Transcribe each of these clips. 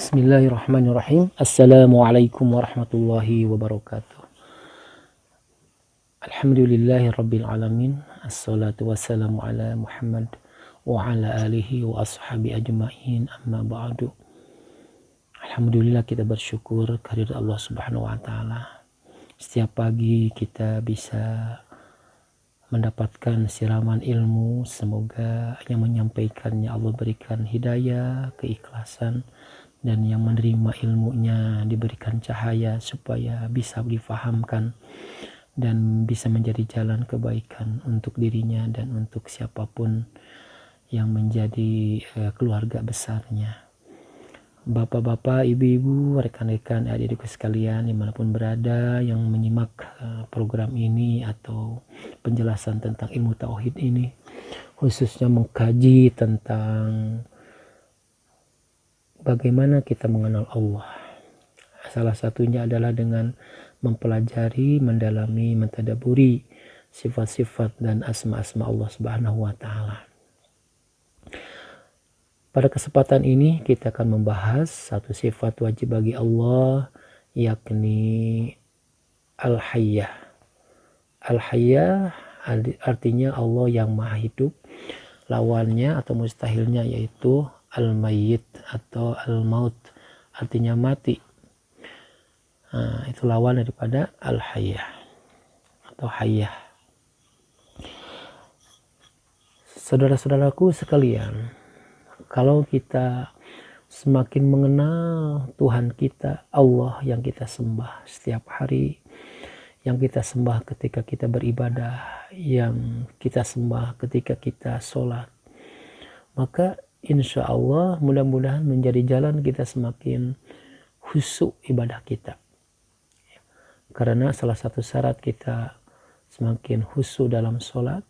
Bismillahirrahmanirrahim. Assalamualaikum warahmatullahi wabarakatuh. Alhamdulillahirabbil alamin. Assalatu wassalamu ala Muhammad wa ala alihi wa ashabi ajmain. Amma ba'du. Alhamdulillah, kita bersyukur kehadirat Allah Subhanahu wa taala. Setiap pagi kita bisa mendapatkan siraman ilmu. Semoga yang menyampaikannya Allah berikan hidayah, keikhlasan, dan yang menerima ilmunya diberikan cahaya supaya bisa difahamkan dan bisa menjadi jalan kebaikan untuk dirinya dan untuk siapapun yang menjadi keluarga besarnya. Bapak-bapak, ibu-ibu, rekan-rekan, adik-adikku sekalian dimanapun berada yang menyimak program ini atau penjelasan tentang ilmu tauhid ini, khususnya mengkaji tentang bagaimana kita mengenal Allah. Salah satunya adalah dengan mempelajari, mendalami, mentadaburi sifat-sifat dan asma-asma Allah Subhanahu wa taala. Pada kesempatan ini kita akan membahas satu sifat wajib bagi Allah, yakni Al-Hayyah. Al-Hayyah artinya Allah yang maha hidup. Lawannya atau mustahilnya yaitu Al-Mayyit atau Al-Maut, artinya mati. Nah, itu lawan daripada Al-Hayyah atau Hayyah. Saudara-saudaraku sekalian, kalau kita semakin mengenal Tuhan kita, Allah yang kita sembah setiap hari, yang kita sembah ketika kita beribadah, yang kita sembah ketika kita sholat, maka insya Allah mudah-mudahan menjadi jalan kita semakin khusyuk ibadah kita. Karena salah satu syarat kita semakin khusyuk dalam sholat,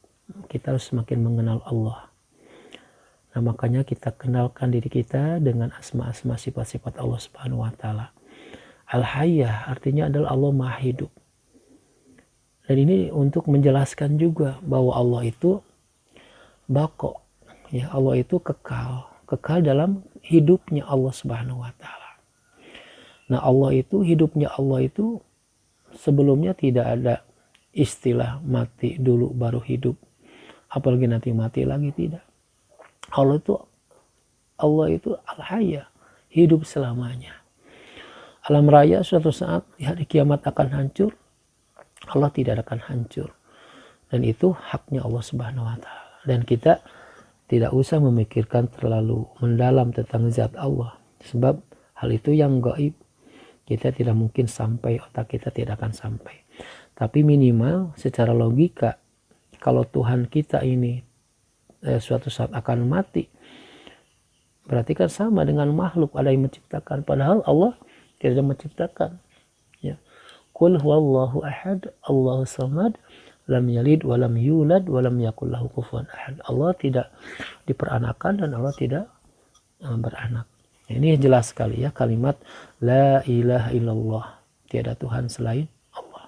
kita harus semakin mengenal Allah. Nah, makanya kita kenalkan diri kita dengan asma-asma sifat-sifat Allah Subhanahu wa taala. Al-Hayyah artinya adalah Allah maha hidup. Dan ini untuk menjelaskan juga bahwa Allah itu baqo. Ya, Allah itu kekal dalam hidupnya Allah Subhanahu wa taala. Nah, Allah itu hidupnya Allah itu sebelumnya tidak ada istilah mati dulu baru hidup. Apalagi nanti mati lagi, tidak. Allah itu Al-Hayyah, hidup selamanya. Alam raya suatu saat di hari kiamat akan hancur, Allah tidak akan hancur. Dan itu haknya Allah Subhanahu wa taala. Dan kita tidak usah memikirkan terlalu mendalam tentang zat Allah. Sebab hal itu yang gaib. Kita tidak mungkin sampai, otak kita tidak akan sampai. Tapi minimal secara logika, kalau Tuhan kita ini suatu saat akan mati, berarti kan sama dengan makhluk, ada yang menciptakan. Padahal Allah tidak menciptakan. Ya. Qul huwallahu ahad, Allahu samad, lam yalid walam yulad walam yakul lahu kufuwan ahad. Allah tidak diperanakan dan Allah tidak beranak. Ini jelas sekali ya kalimat la ilaha illallah, tiada Tuhan selain Allah.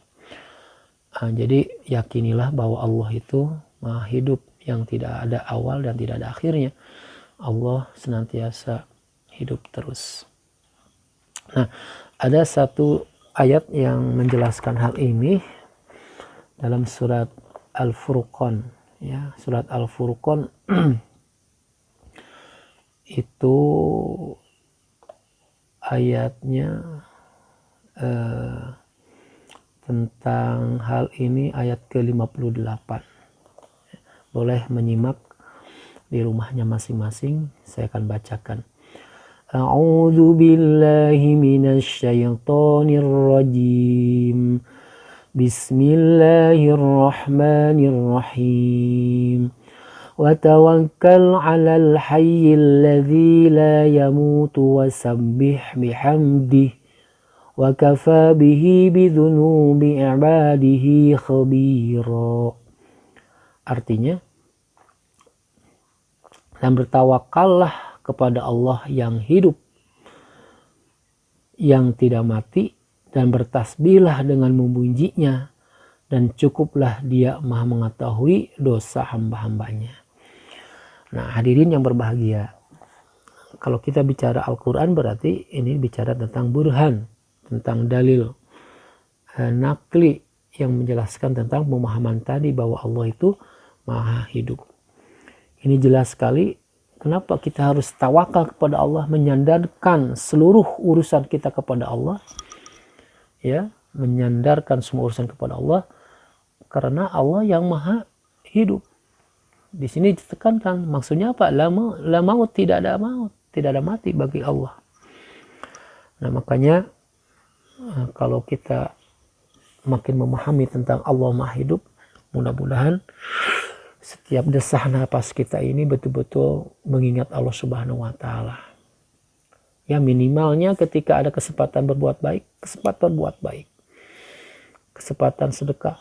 Jadi yakinilah bahwa Allah itu maha hidup yang tidak ada awal dan tidak ada akhirnya. Allah senantiasa hidup terus. Nah, ada satu ayat yang menjelaskan hal ini dalam surat Al-Furqan, ya, surat Al-Furqan itu ayatnya tentang hal ini ayat ke-58. Boleh menyimak di rumahnya masing-masing, saya akan bacakan. A'udzu billahi minasyaitonir rajim. Bismillahirrahmanirrahim. Wa tawakkal 'alal hayyil ladzi la yamutu wasabbih bihamdihi wa kafa bihi bidzunubi ibadihi khabira. Artinya, dan bertawakallah kepada Allah yang hidup, yang tidak mati, dan bertasbihlah dengan memujinya, dan cukuplah dia maha mengetahui dosa hamba-hambanya. Nah, hadirin yang berbahagia, kalau kita bicara Al-Quran berarti ini bicara tentang burhan, tentang dalil nakli yang menjelaskan tentang pemahaman tadi bahwa Allah itu maha hidup. Ini jelas sekali kenapa kita harus tawakal kepada Allah, menyandarkan seluruh urusan kita kepada Allah, ya, menyandarkan semua urusan kepada Allah, karena Allah yang maha hidup. Di sini ditekankan, maksudnya apa? La maut, tidak ada maut, tidak ada mati bagi Allah. Nah, makanya kalau kita makin memahami tentang Allah maha hidup, mudah-mudahan setiap desah napas kita ini betul-betul mengingat Allah Subhanahu wa Ta'ala. Ya, minimalnya ketika ada kesempatan berbuat baik, kesempatan buat baik, kesempatan sedekah.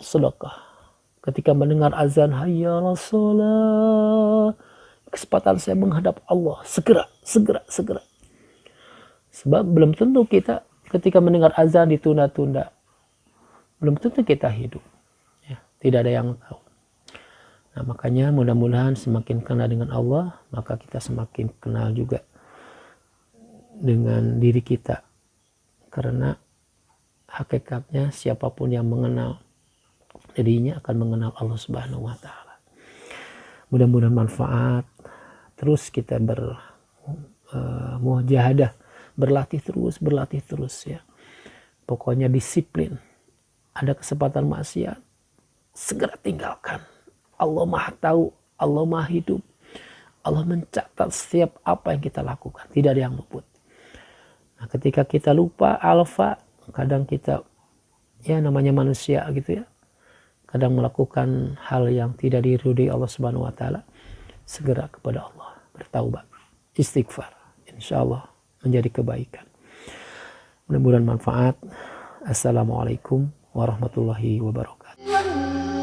Ketika mendengar azan hayya 'alas shalah, kesempatan saya menghadap Allah, segera. Sebab belum tentu kita ketika mendengar azan ditunda-tunda, belum tentu kita hidup, ya, tidak ada yang tahu. Nah, makanya mudah-mudahan semakin kenal dengan Allah, maka kita semakin kenal juga dengan diri kita. Karena hakikatnya siapapun yang mengenal dirinya akan mengenal Allah Subhanahu wa Ta'ala. Mudah-mudahan manfaat. Terus kita mujahadah, berlatih terus ya. Pokoknya disiplin. Ada kesempatan maksiat, segera tinggalkan. Allah maha tahu, Allah maha hidup. Allah mencatat setiap apa yang kita lakukan, tidak ada yang luput. Nah, ketika kita lupa alfa, kadang kita, ya namanya manusia gitu ya, kadang melakukan hal yang tidak diridhoi Allah Subhanahu wa Ta'ala, segera kepada Allah, bertaubat, istighfar, insya Allah menjadi kebaikan. Mudah-mudahan manfaat. Assalamualaikum warahmatullahi wabarakatuh.